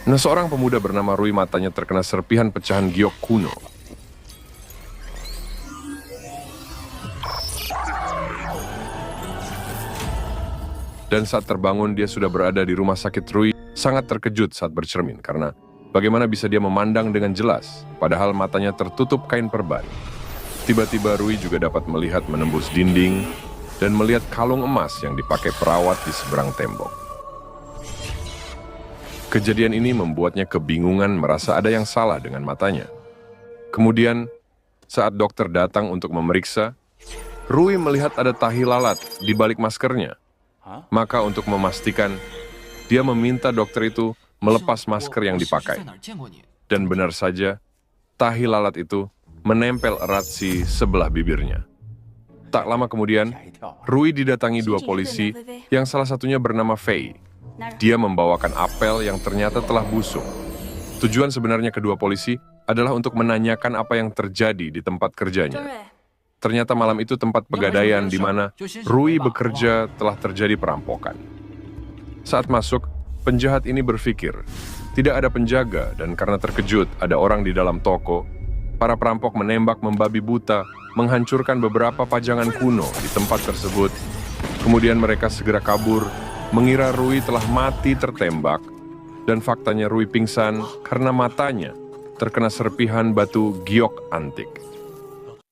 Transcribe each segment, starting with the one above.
Nah, seorang pemuda bernama Rui matanya terkena serpihan pecahan giok kuno. Dan saat terbangun, dia sudah berada di rumah sakit. Rui sangat terkejut saat bercermin karena bagaimana bisa dia memandang dengan jelas, padahal matanya tertutup kain perban. Tiba-tiba Rui juga dapat melihat menembus dinding dan melihat kalung emas yang dipakai perawat di seberang tembok. Kejadian ini membuatnya kebingungan, merasa ada yang salah dengan matanya. Kemudian, saat dokter datang untuk memeriksa, Rui melihat ada tahi lalat di balik maskernya. Maka untuk memastikan, dia meminta dokter itu melepas masker yang dipakai. Dan benar saja, tahi lalat itu menempel erat di sebelah bibirnya. Tak lama kemudian, Rui didatangi dua polisi yang salah satunya bernama Fei. Dia membawakan apel yang ternyata telah busuk. Tujuan sebenarnya kedua polisi adalah untuk menanyakan apa yang terjadi di tempat kerjanya. Ternyata malam itu tempat pegadaian di mana Rui bekerja telah terjadi perampokan. Saat masuk, penjahat ini berpikir tidak ada penjaga dan karena terkejut ada orang di dalam toko, para perampok menembak membabi buta, menghancurkan beberapa pajangan kuno di tempat tersebut. Kemudian mereka segera kabur, mengira Rui telah mati tertembak, dan faktanya Rui pingsan karena matanya terkena serpihan batu giok antik.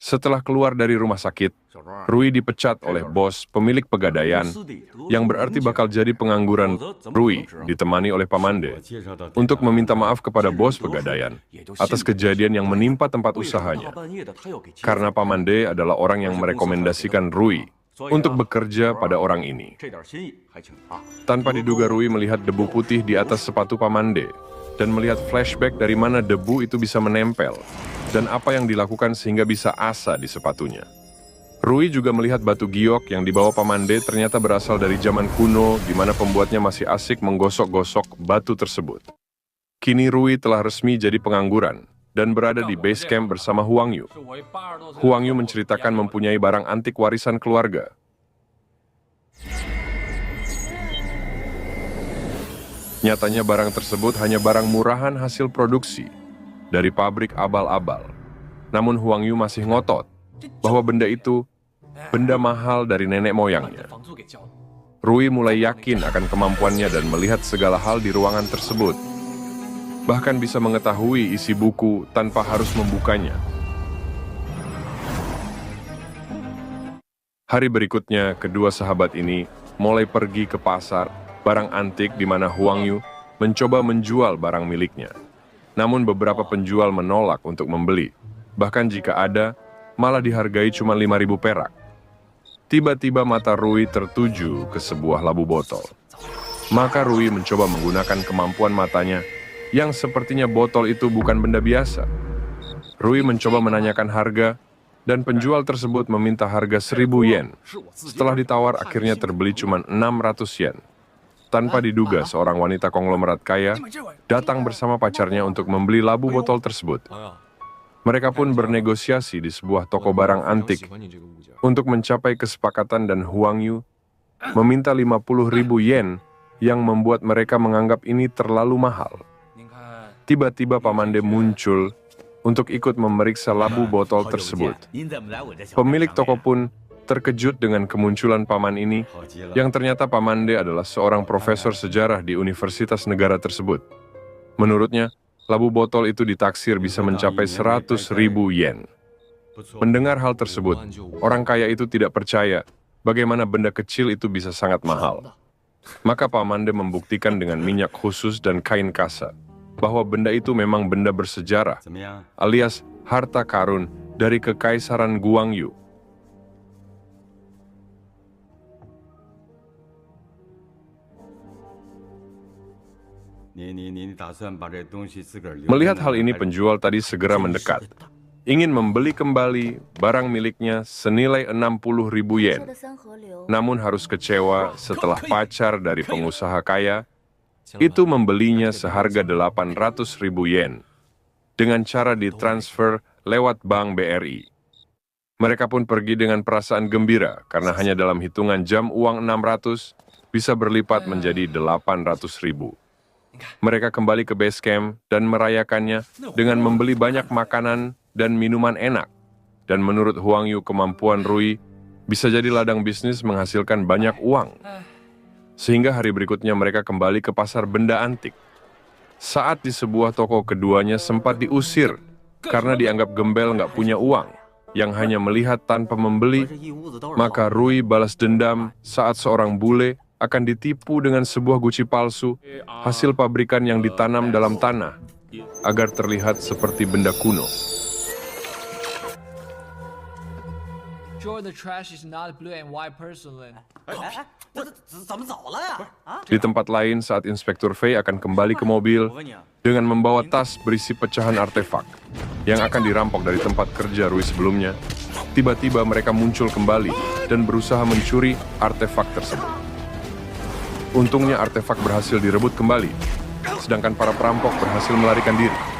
Setelah keluar dari rumah sakit, Rui dipecat oleh bos pemilik pegadaian, yang berarti bakal jadi pengangguran. Rui ditemani oleh Pamande untuk meminta maaf kepada bos pegadaian atas kejadian yang menimpa tempat usahanya. Karena Pamande adalah orang yang merekomendasikan Rui untuk bekerja pada orang ini. Tanpa diduga, Rui melihat debu putih di atas sepatu Pamande dan melihat flashback dari mana debu itu bisa menempel dan apa yang dilakukan sehingga bisa asa di sepatunya. Rui juga melihat batu giok yang dibawa Pamande ternyata berasal dari zaman kuno di mana pembuatnya masih asik menggosok-gosok batu tersebut. Kini Rui telah resmi jadi pengangguran dan berada di base camp bersama Huang Yu. Huang Yu menceritakan mempunyai barang antik warisan keluarga. Nyatanya barang tersebut hanya barang murahan hasil produksi dari pabrik abal-abal. Namun Huang Yu masih ngotot bahwa benda itu benda mahal dari nenek moyangnya. Rui mulai yakin akan kemampuannya dan melihat segala hal di ruangan tersebut. Bahkan bisa mengetahui isi buku tanpa harus membukanya. Hari berikutnya, kedua sahabat ini mulai pergi ke pasar barang antik di mana Huang Yu mencoba menjual barang miliknya. Namun beberapa penjual menolak untuk membeli. Bahkan jika ada, malah dihargai cuma 5.000 perak. Tiba-tiba mata Rui tertuju ke sebuah labu botol. Maka Rui mencoba menggunakan kemampuan matanya yang sepertinya botol itu bukan benda biasa. Rui mencoba menanyakan harga dan penjual tersebut meminta harga 1.000 yen. Setelah ditawar, akhirnya terbeli cuma 600 yen. Tanpa diduga, seorang wanita konglomerat kaya datang bersama pacarnya untuk membeli labu botol tersebut. Mereka pun bernegosiasi di sebuah toko barang antik untuk mencapai kesepakatan dan Huang Yu meminta 50.000 yen yang membuat mereka menganggap ini terlalu mahal. Tiba-tiba Pamande muncul untuk ikut memeriksa labu botol tersebut. Pemilik toko pun terkejut dengan kemunculan paman ini, yang ternyata Pamande adalah seorang profesor sejarah di universitas negara tersebut. Menurutnya, labu botol itu ditaksir bisa mencapai 100.000 yen. Mendengar hal tersebut, orang kaya itu tidak percaya bagaimana benda kecil itu bisa sangat mahal. Maka Pamande membuktikan dengan minyak khusus dan kain kasa bahwa benda itu memang benda bersejarah, alias harta karun dari Kekaisaran Guangyu. Melihat hal ini, penjual tadi segera mendekat, ingin membeli kembali barang miliknya senilai 60.000 yen. Namun harus kecewa setelah pacar dari pengusaha kaya itu membelinya seharga 800.000 yen dengan cara ditransfer lewat Bank BRI. Mereka pun pergi dengan perasaan gembira karena hanya dalam hitungan jam uang 600 bisa berlipat menjadi 800.000. Mereka kembali ke base camp dan merayakannya dengan membeli banyak makanan dan minuman enak. Dan menurut Huang Yu, kemampuan Rui bisa jadi ladang bisnis menghasilkan banyak uang. Sehingga hari berikutnya mereka kembali ke pasar benda antik. Saat di sebuah toko, keduanya sempat diusir karena dianggap gembel nggak punya uang, yang hanya melihat tanpa membeli. Maka Rui balas dendam saat seorang bule akan ditipu dengan sebuah guci palsu, hasil pabrikan yang ditanam dalam tanah, agar terlihat seperti benda kuno. Di tempat lain, saat Inspektur Fei akan kembali ke mobil dengan membawa tas berisi pecahan artefak yang akan dirampok dari tempat kerja Rui sebelumnya, tiba-tiba mereka muncul kembali dan berusaha mencuri artefak tersebut. Untungnya artefak berhasil direbut kembali, sedangkan para perampok berhasil melarikan diri.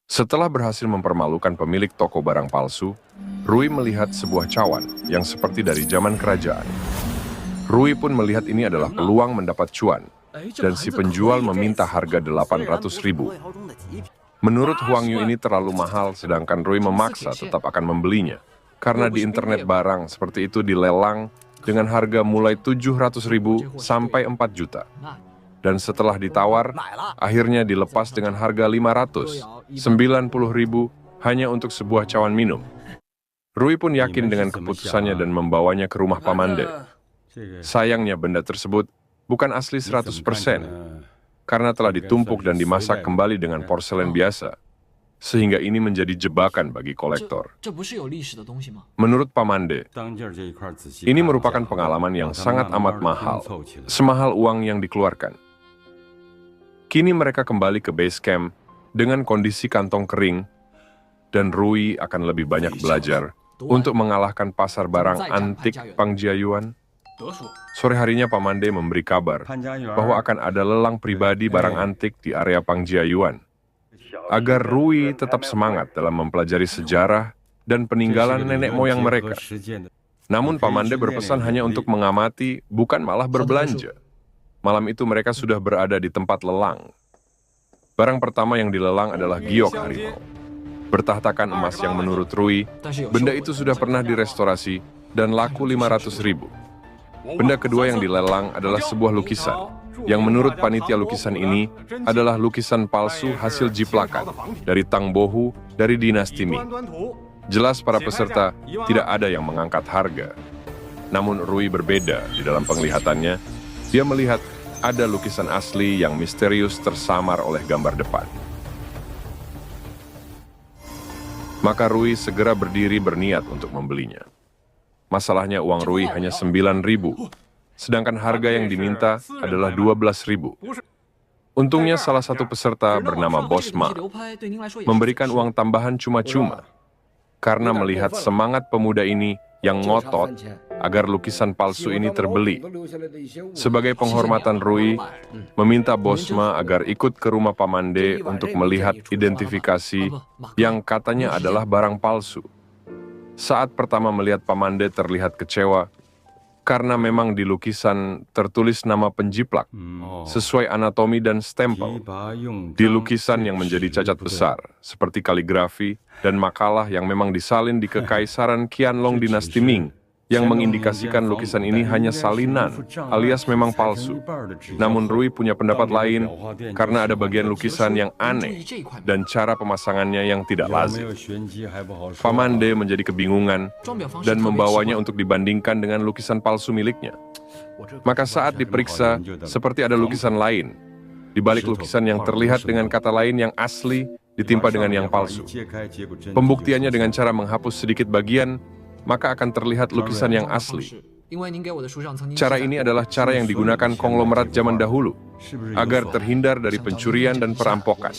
Setelah berhasil mempermalukan pemilik toko barang palsu, Rui melihat sebuah cawan yang seperti dari zaman kerajaan. Rui pun melihat ini adalah peluang mendapat cuan, dan si penjual meminta harga 800.000. Menurut Huang Yu ini terlalu mahal, sedangkan Rui memaksa tetap akan membelinya. Karena di internet barang seperti itu dilelang dengan harga mulai 700.000 sampai 4 juta. Dan setelah ditawar, akhirnya dilepas dengan harga 590.000 hanya untuk sebuah cawan minum. Rui pun yakin dengan keputusannya dan membawanya ke rumah Pamande. Sayangnya benda tersebut bukan asli 100%, karena telah ditumpuk dan dimasak kembali dengan porselen biasa, sehingga ini menjadi jebakan bagi kolektor. Menurut Pamande, ini merupakan pengalaman yang sangat amat mahal, semahal uang yang dikeluarkan. Kini mereka kembali ke base camp dengan kondisi kantong kering, dan Rui akan lebih banyak belajar untuk mengalahkan pasar barang antik Pangjiayuan. Sore harinya Pamande memberi kabar bahwa akan ada lelang pribadi barang antik di area Pangjiayuan, agar Rui tetap semangat dalam mempelajari sejarah dan peninggalan nenek moyang mereka. Namun Pamande berpesan hanya untuk mengamati, bukan malah berbelanja. Malam itu mereka sudah berada di tempat lelang. Barang pertama yang dilelang adalah giok harimau, bertahtakan emas yang menurut Rui, benda itu sudah pernah direstorasi dan laku 500.000. Benda kedua yang dilelang adalah sebuah lukisan, yang menurut panitia lukisan ini adalah lukisan palsu hasil jiplakan dari Tang Bohu dari dinasti Ming. Jelas para peserta tidak ada yang mengangkat harga. Namun Rui berbeda di dalam penglihatannya. Dia melihat ada lukisan asli yang misterius tersamar oleh gambar depan. Maka Rui segera berdiri berniat untuk membelinya. Masalahnya uang Rui hanya 9.000, sedangkan harga yang diminta adalah 12.000. Untungnya salah satu peserta bernama Bosma memberikan uang tambahan cuma-cuma, karena melihat semangat pemuda ini yang ngotot agar lukisan palsu ini terbeli. Sebagai penghormatan, Rui meminta Bosma agar ikut ke rumah Pamande untuk melihat identifikasi yang katanya adalah barang palsu. Saat pertama melihat, Pamande terlihat kecewa karena memang di lukisan tertulis nama penjiplak sesuai anatomi dan stempel. Di lukisan yang menjadi cacat besar seperti kaligrafi dan makalah yang memang disalin di Kekaisaran Qianlong dinasti Ming, yang mengindikasikan lukisan ini hanya salinan, alias memang palsu. Namun Rui punya pendapat lain, karena ada bagian lukisan yang aneh dan cara pemasangannya yang tidak lazim. Pamande menjadi kebingungan dan membawanya untuk dibandingkan dengan lukisan palsu miliknya. Maka saat diperiksa, seperti ada lukisan lain. Di balik lukisan yang terlihat dengan kata lain yang asli, ditimpa dengan yang palsu. Pembuktiannya dengan cara menghapus sedikit bagian, maka akan terlihat lukisan yang asli. Cara ini adalah cara yang digunakan konglomerat zaman dahulu, agar terhindar dari pencurian dan perampokan.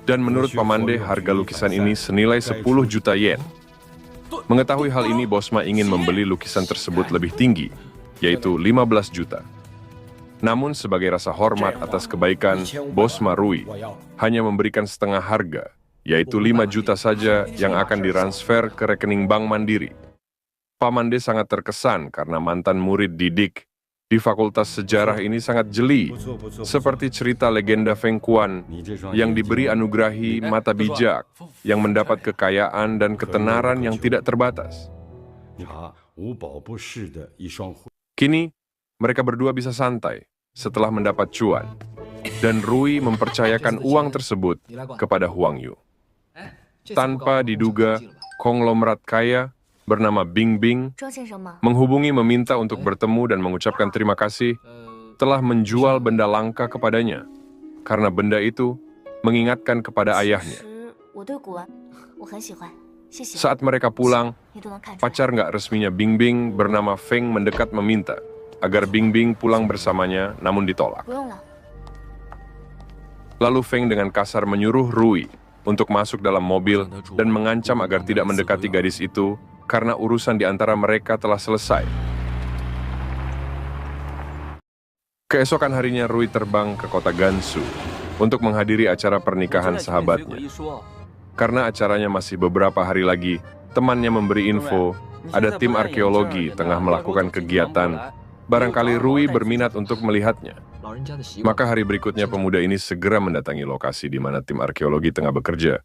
Dan menurut Pamande, harga lukisan ini senilai 10 juta yen. Mengetahui hal ini, Bosma ingin membeli lukisan tersebut lebih tinggi, yaitu 15 juta. Namun sebagai rasa hormat atas kebaikan Bosma Rui, hanya memberikan setengah harga, yaitu 5 juta saja yang akan ditransfer ke rekening Bank Mandiri. Paman D sangat terkesan karena mantan murid didik di Fakultas Sejarah ini sangat jeli, seperti cerita legenda Feng Kuan yang diberi anugerahi mata bijak, yang mendapat kekayaan dan ketenaran yang tidak terbatas. Kini, mereka berdua bisa santai setelah mendapat cuan, dan Rui mempercayakan uang tersebut kepada Huang Yu. Tanpa diduga, konglomerat kaya bernama Bing Bing menghubungi meminta untuk bertemu dan mengucapkan terima kasih telah menjual benda langka kepadanya, karena benda itu mengingatkan kepada ayahnya. Saat mereka pulang, pacar nggak resminya Bing Bing bernama Feng mendekat meminta agar Bing Bing pulang bersamanya, namun ditolak. Lalu Feng dengan kasar menyuruh Rui untuk masuk dalam mobil dan mengancam agar tidak mendekati gadis itu karena urusan di antara mereka telah selesai. Keesokan harinya Rui terbang ke kota Gansu untuk menghadiri acara pernikahan sahabatnya. Karena acaranya masih beberapa hari lagi, temannya memberi info ada tim arkeologi tengah melakukan kegiatan. Barangkali Rui berminat untuk melihatnya. Maka hari berikutnya pemuda ini segera mendatangi lokasi di mana tim arkeologi tengah bekerja.